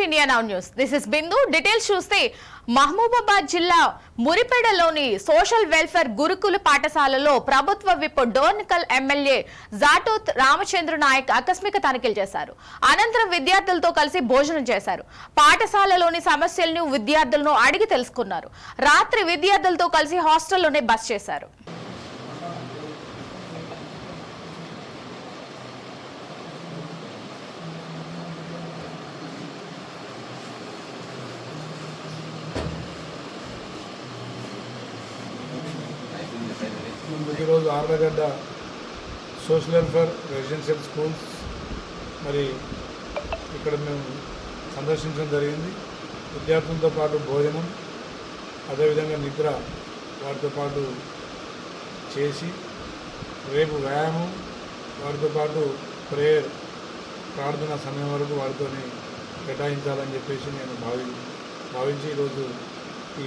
India now news. This is Bindu. Details చూస్తే మహబూబాబాద్ జిల్లా మురిపేడలోని social welfare గురుకుల పాఠశాలలో ప్రభుత్వ విప్ డోర్నకల్ ఎమ్మెల్యే జాటోత్ రామచంద్ర నాయక్ ఆకస్మిక తనిఖీలు చేశారు. అనంతరం విద్యార్థులతో కలిసి భోజనం చేశారు. పాఠశాలలోని సమస్యలను విద్యార్థులను అడిగి తెలుసుకున్నారు. రాత్రి విద్యార్థులతో కలిసి హాస్టల్లోనే బస చేశారు. ఈరోజు Allagadda social welfare residential schools మరి ఇక్కడ మేము సందర్శించడం జరిగింది. విద్యార్థులతో పాటు భోజనం, అదేవిధంగా నిద్ర వారితో పాటు చేసి రేపు వ్యాయామం, వారితో పాటు ప్రేయర్ ప్రార్థన సమయం వరకు వారితో కేటాయించాలని చెప్పేసి నేను భావించి ఈరోజు ఈ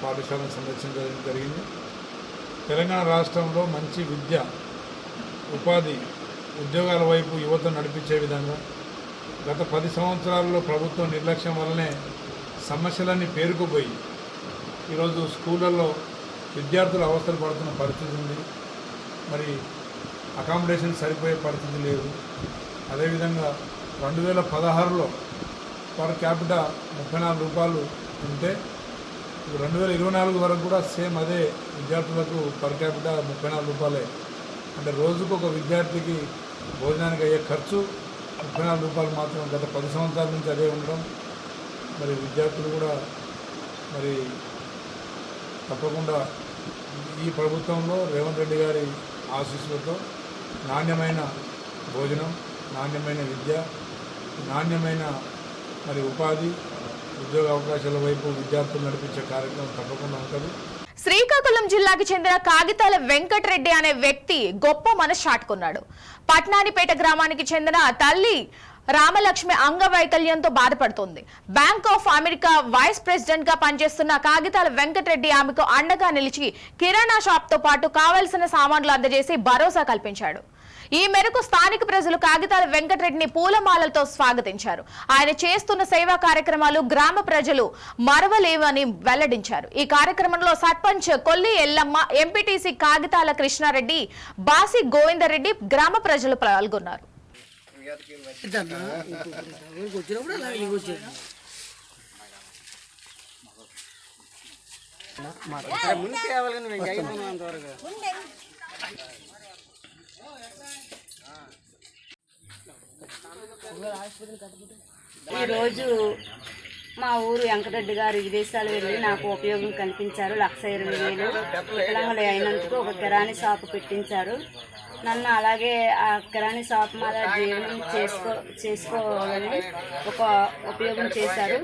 పాఠశాలను సందర్శించడం జరిగింది. తెలంగాణ రాష్ట్రంలో మంచి విద్య, ఉపాధి, ఉద్యోగాల వైపు యువత నడిపించే విధంగా గత 10 సంవత్సరాల్లో ప్రభుత్వం నిర్లక్ష్యం వల్లనే సమస్యలన్నీ పేరుకుపోయి ఈరోజు స్కూళ్ళల్లో విద్యార్థులు అవస్థలు పడుతున్న పరిస్థితి ఉంది. మరి అకామిడేషన్ సరిపోయే పరిస్థితి లేదు. అదేవిధంగా 2016లో పర్ క్యాపిటా 34 రూపాయలు ఉంటే 2024 వరకు కూడా సేమ్ అదే విద్యార్థులకు పర్ క్యాపిటా 34 రూపాయలే. అంటే రోజుకు ఒక విద్యార్థికి భోజనానికి అయ్యే ఖర్చు 34 రూపాయలు మాత్రం. గత 10 సంవత్సరాల నుంచి అదే ఉండడం మరి విద్యార్థులు కూడా మరి తప్పకుండా ఈ ప్రభుత్వంలో రేవంత్ రెడ్డి గారి ఆశీస్సులతో నాణ్యమైన భోజనం, నాణ్యమైన విద్య, నాణ్యమైన మరి ఉపాధి, ఉద్యోగ అవకాశాల వైపు విద్యార్థులు నడిపించే కార్యక్రమం తప్పకుండా ఉంటుంది. శ్రీకాకుళం జిల్లాకి చెందిన కాగితాల వెంకటరెడ్డి అనే వ్యక్తి గొప్ప మనసు చాటుకున్నాడు. పట్నానిపేట గ్రామానికి చెందిన తల్లి రామలక్ష్మి అంగవైకల్యంతో బాధపడుతోంది. Bank of America vice president గా పనిచేస్తున్న కాగితాల వెంకటరెడ్డి ఆమెకు అండగా నిలిచి కిరాణా షాప్ తో పాటు కావలసిన సామాన్లు అందజేసి భరోసా కల్పించాడు. ఈ మేరకు స్థానిక ప్రజలు కాగితాల వెంకటరెడ్డిని పూలమాలలతో స్వాగతించారు. ఆయన చేస్తున్న సేవా కార్యక్రమాలు గ్రామ ప్రజలు మరవలేవని వెల్లడించారు. ఈ కార్యక్రమంలో సర్పంచ్ కొల్లి ఎల్లమ్మ, ఎంపీటీసీ కాగితాల కృష్ణారెడ్డి, బాసి గోవిందరెడ్డి, గ్రామ ప్రజలు పాల్గొన్నారు. ఈరోజు మా ఊరు వెంకటరెడ్డి గారు విదేశాలు వెళ్ళి నాకు ఉపయోగం కల్పించారు. 1,20,000 వికలాంగులు అయినందుకు ఒక కిరాణీ షాపు పెట్టించారు. నన్ను అలాగే ఆ కిరాణీ షాప్ మీద జీవనం చేసుకోవాలని ఒక ఉపయోగం చేశారు.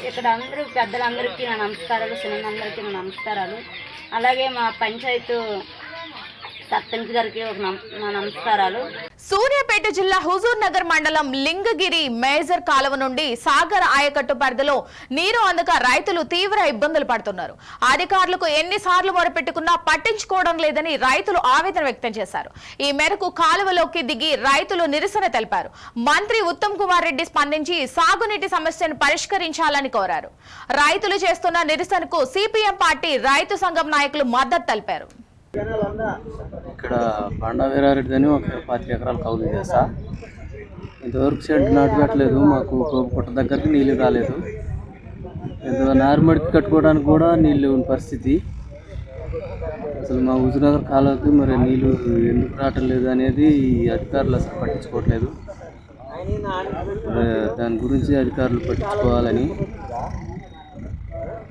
ఇక్కడ అందరూ పెద్దలందరికీ నా నమస్కారాలు, చిన్నలందరికీ నా నమస్కారాలు. అలాగే మా పంచాయతీ సర్పంచ్ గారికి నా నమస్కారాలు. సూర్యాపేట జిల్లా హుజూర్ నగర్ మండలం లింగగిరి మేజర్ కాలువ నుండి సాగర్ ఆయకట్టు పరిధిలో నీరు అందక రైతులు తీవ్ర ఇబ్బందులు పడుతున్నారు. అధికారులకు ఎన్నిసార్లు మొరపెట్టుకున్నా పట్టించుకోవడం లేదని రైతులు ఆవేదన వ్యక్తం చేశారు. ఈ మేరకు కాలువలోకి దిగి రైతులు నిరసన తెలిపారు. మంత్రి ఉత్తమ్ కుమార్ రెడ్డి స్పందించి సాగునీటి సమస్యను పరిష్కరించాలని కోరారు. రైతులు చేస్తున్న నిరసనకు సిపిఎం పార్టీ రైతు సంఘం నాయకులు మద్దతు తెలిపారు. ఇక్కడ బండా వీరారెడ్డి అని ఒక 25 ఎకరాలు కౌలు చేస్తా. ఇంతవరకు షెడ్ నాటు పెట్టలేదు. మాకు పుట్ట దగ్గరికి నీళ్ళు రాలేదు. నారుమడికి కట్టుకోవడానికి కూడా నీళ్ళు లేని పరిస్థితి. అసలు మా హుజూర్నగర్ కాలువకి మరి నీళ్ళు ఎందుకు రావటం లేదు అనేది అధికారులు అసలు పట్టించుకోవట్లేదు. దాని గురించి అధికారులు పట్టించుకోవాలని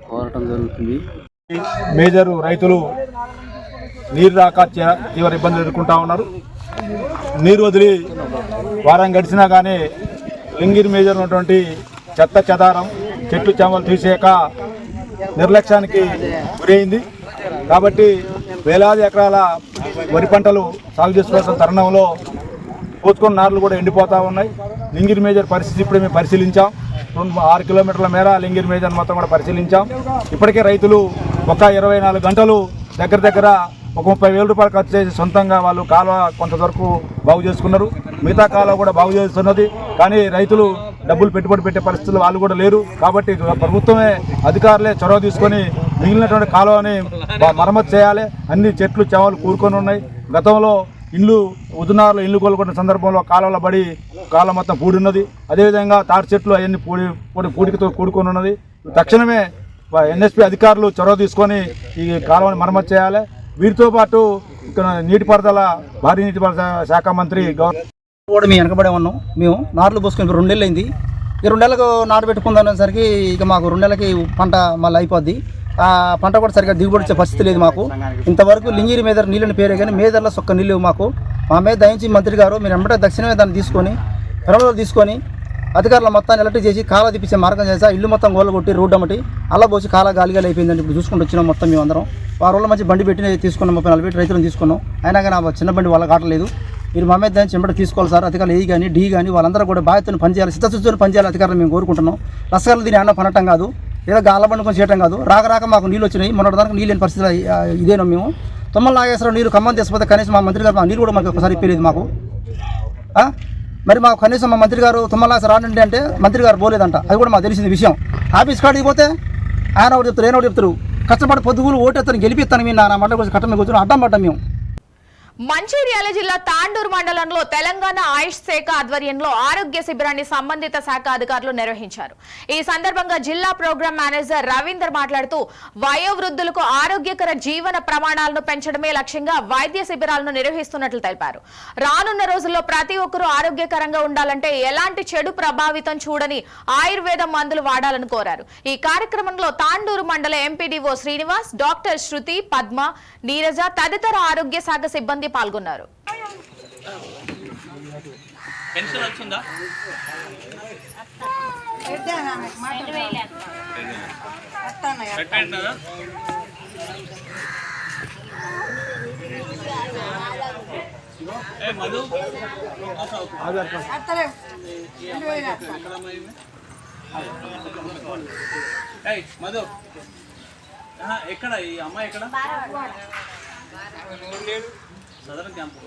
కోరటం జరుగుతుంది. మేజర్ రైతులు నీరు రాక తీవ్ర ఇబ్బందులు ఎదుర్కొంటా ఉన్నారు. నీరు వదిలి వారం గడిచినా కానీ లింగిరి మేజర్ ఉన్నటువంటి చెత్త చెదారం, చెట్టు చేమలు తీసేయక నిర్లక్ష్యానికి గురైంది. కాబట్టి వేలాది ఎకరాల వరి పంటలు సాగు చేసుకోవాల్సిన తరుణంలో పోసుకున్న నార్లు కూడా ఎండిపోతూ ఉన్నాయి. లింగిరి మేజర్ పరిస్థితి ఇప్పుడు మేము పరిశీలించాం. 6 కిలోమీటర్ల మేర లింగిరి మేజర్ మొత్తం కూడా పరిశీలించాం. ఇప్పటికే రైతులు ఒక 24 గంటలు దగ్గర ఒక 30,000 రూపాయలు ఖర్చు చేసి సొంతంగా వాళ్ళు కాలువ కొంత వరకు బాగు చేసుకున్నారు. మిగతా కాలం కూడా బాగు చేస్తున్నది. కానీ రైతులు డబ్బులు పెట్టుబడి పెట్టే పరిస్థితులు వాళ్ళు కూడా లేరు. కాబట్టి ప్రభుత్వమే అధికారులే చొరవ తీసుకొని మిగిలినటువంటి కాలువని మరమ్మతు చేయాలి. అన్ని చెట్లు చేమలు కూరుకొని ఉన్నాయి. గతంలో ఉదునారులో ఇల్లు కోలుకున్న సందర్భంలో కాలువల బడి కాలం మొత్తం పూడిన్నది. అదేవిధంగా తాటి చెట్లు అవన్నీ పూడికతో కూడుకొని ఉన్నది. తక్షణమే ఎన్ఎస్పి అధికారులు చొరవ తీసుకొని ఈ కాలువని మరమ్మతు చేయాలి. వీటితో పాటు ఇక్కడ భారీ నీటిపారుదల శాఖ మంత్రి కూడా మేము వెనకబడే ఉన్నాం. మేము నాట్లు పోసుకొని 2 నెలలు అయింది. ఈ 2 నెలలకు నాటు పెట్టుకుందనేసరికి ఇక మాకు 2 నెలలకి పంట మళ్ళీ అయిపోద్ది. ఆ పంట కూడా సరిగ్గా దిగుబడి వచ్చే పరిస్థితి లేదు మాకు. ఇంతవరకు లింగిరి మీద నీళ్ళని పేరే కానీ మేదర్లో ఒక్క నీళ్ళు మాకు. మా మీద దయించి మంత్రి గారు మీరు వెంబడే దక్షిణమే దాన్ని తీసుకొని పెరవలో తీసుకొని అధికారులు మొత్తాన్ని ఎలక్ట్రిక్ చేసి కాలా తిప్పించే మార్గం చేసా. ఇల్లు మొత్తం గోల కొట్టి రోడ్డు అమ్మటి అలా పోసి కాలా గాలిగా అయిపోయిందండి. ఇప్పుడు చూసుకుంటూ వచ్చినాం మొత్తం మేము అందరం. 6 రోజుల మంచి బండి పెట్టి తీసుకున్నాం. 30-40 రైతులను తీసుకున్నాం. అయినా కానీ ఆ చిన్న బండి వాళ్ళకి ఆటలేదు. మీరు మా మీద దాన్ని చెంబడి తీసుకోవాలి సార్. అధికారులు ఏ కానీ డి కానీ వాళ్ళందరూ కూడా బాధ్యతను పనిచేయాలి, చిత్తశుద్ధిని పనిచేయాలి. అధికారులు మేము కోరుకుంటున్నాం. రసగాలు దీన్ని అన్న పనటం కాదు, లేదా గాలబండి కొంచెం చేయటం కాదు. రాక మాకు నీళ్ళు వచ్చినాయి. మొన్నటిదానికి నీళ్ళు లేని పరిస్థితి ఇదేనా మేము. తుమ్మల నాగేశ్వరం నీరు ఖమ్మం తీసుకపోతే కనీసం మా మంత్రి గారు నీళ్ళు కూడా మాకు ఒకసారి ఇప్పలేదు మాకు. మరి మాకు కనీసం మా మంత్రి గారు తుమ్మల నాగేశ్వరం రానండి అంటే మంత్రి గారు పోలేదంట. అది కూడా మాకు తెలిసింది విషయం. ఆఫీస్ కాడికి పోతే ఆయన ఒకటి చెప్తారు, ఏనో చెప్తారు. కష్టపడి పొద్దుగులు ఓటేస్తాను గెలిపిస్తాను మీరు నా మండలి కోసం కట్టమే కూర్చొని అడ్డం పడ్డాం మేము. మంచిర్యాల జిల్లా తాండూరు మండలంలో తెలంగాణ ఆయుష్ శాఖ ఆధ్వర్యంలో ఆరోగ్య శిబిరాన్ని సంబంధిత శాఖ అధికారులు నిర్వహించారు. ఈ సందర్భంగా జిల్లా ప్రోగ్రామ్ మేనేజర్ రవీందర్ మాట్లాడుతూ వయోవృద్ధులకు ఆరోగ్యకర జీవన ప్రమాణాలను పెంచడమే లక్ష్యంగా వైద్య శిబిరాలను నిర్వహిస్తున్నట్లు తెలిపారు. రానున్న రోజుల్లో ప్రతి ఒక్కరూ ఆరోగ్యకరంగా ఉండాలంటే ఎలాంటి చెడు ప్రభావితం చూడని ఆయుర్వేద మందులు వాడాలని కోరారు. ఈ కార్యక్రమంలో తాండూరు మండల ఎంపీడీఓ శ్రీనివాస్, డాక్టర్ శృతి, పద్మ, నీరజ తదితర ఆరోగ్య శాఖ సిబ్బంది పాల్గొన్నారు. మధు ఎక్కడ ఈ అమ్మాయి ఎక్కడ సదరన్ క్యాంపు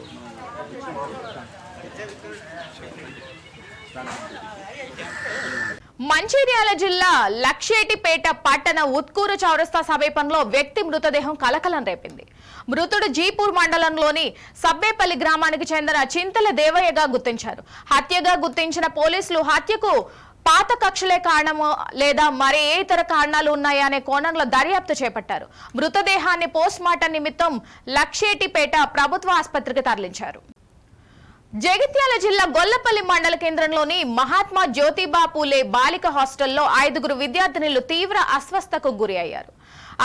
మంచిర్యాల జిల్లా లక్షేటిపేట పట్టణ ఉత్కూరు చౌరస్తా సమీపంలో వ్యక్తి మృతదేహం కలకలం రేపింది. మృతుడు జీపూర్ మండలంలోని సబ్బేపల్లి గ్రామానికి చెందిన చింతల దేవయ్యగా గుర్తించారు. హత్యగా గుర్తించిన పోలీసులు హత్యకు పాత కక్షలే కారణమో లేదా మరే ఏ ఇతర కారణాలు ఉన్నాయా అనే కోణంలో దర్యాప్తు చేపట్టారు. మృతదేహాన్ని పోస్ట్మార్టం నిమిత్తం లక్షేటిపేట ప్రభుత్వ ఆసుపత్రికి తరలించారు. జగిత్యాల జిల్లా గొల్లపల్లి మండల కేంద్రంలోని మహాత్మా జ్యోతిబా పూలే బాలిక హాస్టల్లో 5 విద్యార్థినులు తీవ్ర అస్వస్థతకు గురి అయ్యారు.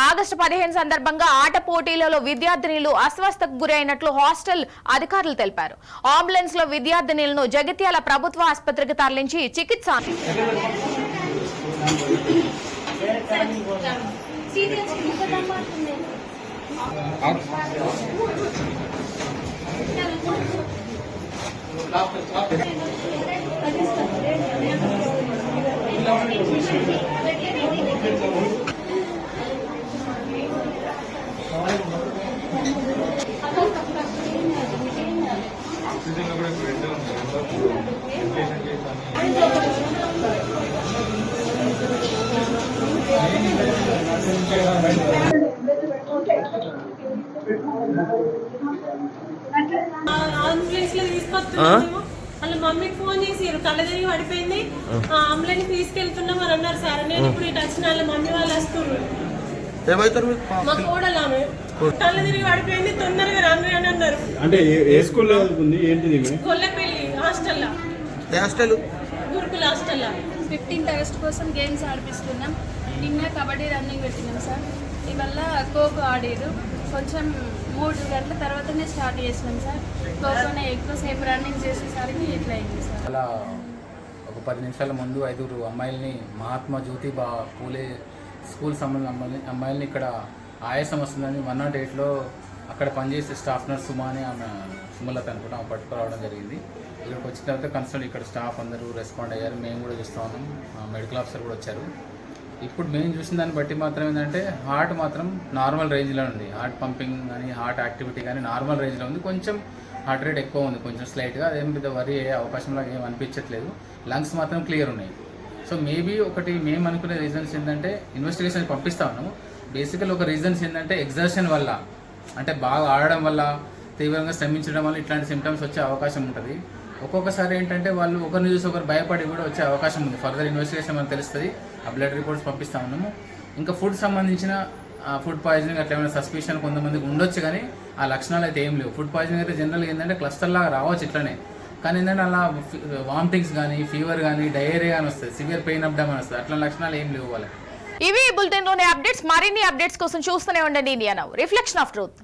ఆగస్టు 15 సందర్భంగా ఆట పోటీలలో విద్యార్థినులు అస్వస్థతకు గురి అయినట్లు హాస్టల్ అధికారులు తెలిపారు. అంబులెన్స్ లో విద్యార్థినులను జగిత్యాల ప్రభుత్వ ఆసుపత్రికి తరలించి చికిత్స వాళ్ళ మమ్మీకి ఫోన్ చేసిరు, కళ్ళ తిరిగి పడిపోయింది, అంబులెన్స్ తీసుకెళ్తున్నాం అని అన్నారు సార్. నేను ఇప్పుడు ఇటు వచ్చిన వాళ్ళ మమ్మీ వాళ్ళు వస్తున్నారు. మా కోడలు ఆమె కళ్ళ తిరిగి పడిపోయింది, తొందరగా రండి అని అన్నారు. అంటే ఏ స్కూల్లో ఉంది ఏంటిది? కొల్లపల్లి హాస్టల్లో, గురుకుల హాస్టల్లో 15th ఆగస్ట్ కోసం గేమ్స్ ఆడిపిస్తున్నాం. నిన్న కబడ్డీ రన్నింగ్ పెట్టినాం సార్. ఇవల్ల ఖోఖో ఆడారు. కొంచెం 3 గంటల తర్వాతనే స్టార్ట్ చేసినాం సార్. ఖోఖోనే ఎక్కువసేపు రన్నింగ్ చేసేసరికి ఇట్లా అయింది సార్. అలా ఒక 10 నిమిషాల ముందు 5 అమ్మాయిల్ని మహాత్మా జ్యోతిబా పూలే స్కూల్ సంబంధించిన అమ్మాయిల్ని ఇక్కడ ఆయాసం వస్తుందని 108లో అక్కడ పనిచేసే స్టాఫ్ నర్స్ సుమా అని ఆమె సుమలత అనుకుంటా ఆమె పట్టుకురావడం జరిగింది. ఇక్కడికి వచ్చిన తర్వాత కన్సల్ట్ ఇక్కడ స్టాఫ్ అందరూ రెస్పాండ్ అయ్యారు. మేము కూడా చూస్తూ ఉన్నాం, మెడికల్ ఆఫీసర్ కూడా వచ్చారు. ఇప్పుడు మేము చూసిన దాన్ని బట్టి మాత్రం ఏంటంటే హార్ట్ మాత్రం నార్మల్ రేంజ్లో ఉంది. హార్ట్ పంపింగ్ కానీ హార్ట్ యాక్టివిటీ కానీ నార్మల్ రేంజ్లో ఉంది. కొంచెం హార్ట్ రేట్ ఎక్కువ ఉంది, కొంచెం స్లైట్గా. అదేం పెద్ద వరి అయ్యే అవకాశంలాగా ఏం అనిపించట్లేదు. లంగ్స్ మాత్రం క్లియర్ ఉన్నాయి. సో మేబీ ఒకటి మేము అనుకునే రీజన్స్ ఏంటంటే ఇన్వెస్టిగేషన్ పంపిస్తా ఉన్నాము. బేసికల్ ఒక రీజన్స్ ఏంటంటే ఎగ్జర్షన్ వల్ల, అంటే బాగా ఆడడం వల్ల, తీవ్రంగా శ్రమించడం వల్ల ఇట్లాంటి సిమ్టమ్స్ వచ్చే అవకాశం ఉంటుంది. ఒక్కొక్కసారి ఏంటంటే వాళ్ళు ఒకరిని చూసి ఒకరు భయపడి కూడా వచ్చే అవకాశం ఉంది. ఫర్దర్ ఇన్వెస్టిగేషన్ మనకు తెలుస్తుంది. ఆ బ్లడ్ రిపోర్ట్స్ పంపిస్తా ఉన్నాము. ఇంకా ఫుడ్ సంబంధించిన ఫుడ్ పాయిజనింగ్ అట్లా ఏమైనా సస్పిషన్ కొంతమందికి ఉండొచ్చు, కానీ ఆ లక్షణాలు అయితే ఏం లేవు. ఫుడ్ పాయిజనింగ్ అయితే జనరల్గా ఏంటంటే క్లస్టర్ లాగా రావచ్చు ఇట్లనే, కానీ ఏంటంటే అలా వామిటింగ్స్ కానీ, ఫీవర్ కానీ, డయేరియా కానీ వస్తుంది, సివియర్ పెయిన్ అప్డమన్ వస్తుంది. అట్లా లక్షణాలు ఏం లేవు వాళ్ళకి. ఇవి బులెటిన్ లోని అప్డేట్స్. మరిన్ని అప్డేట్స్ కోసం చూస్తూనే ఉండండి India now, reflection of truth.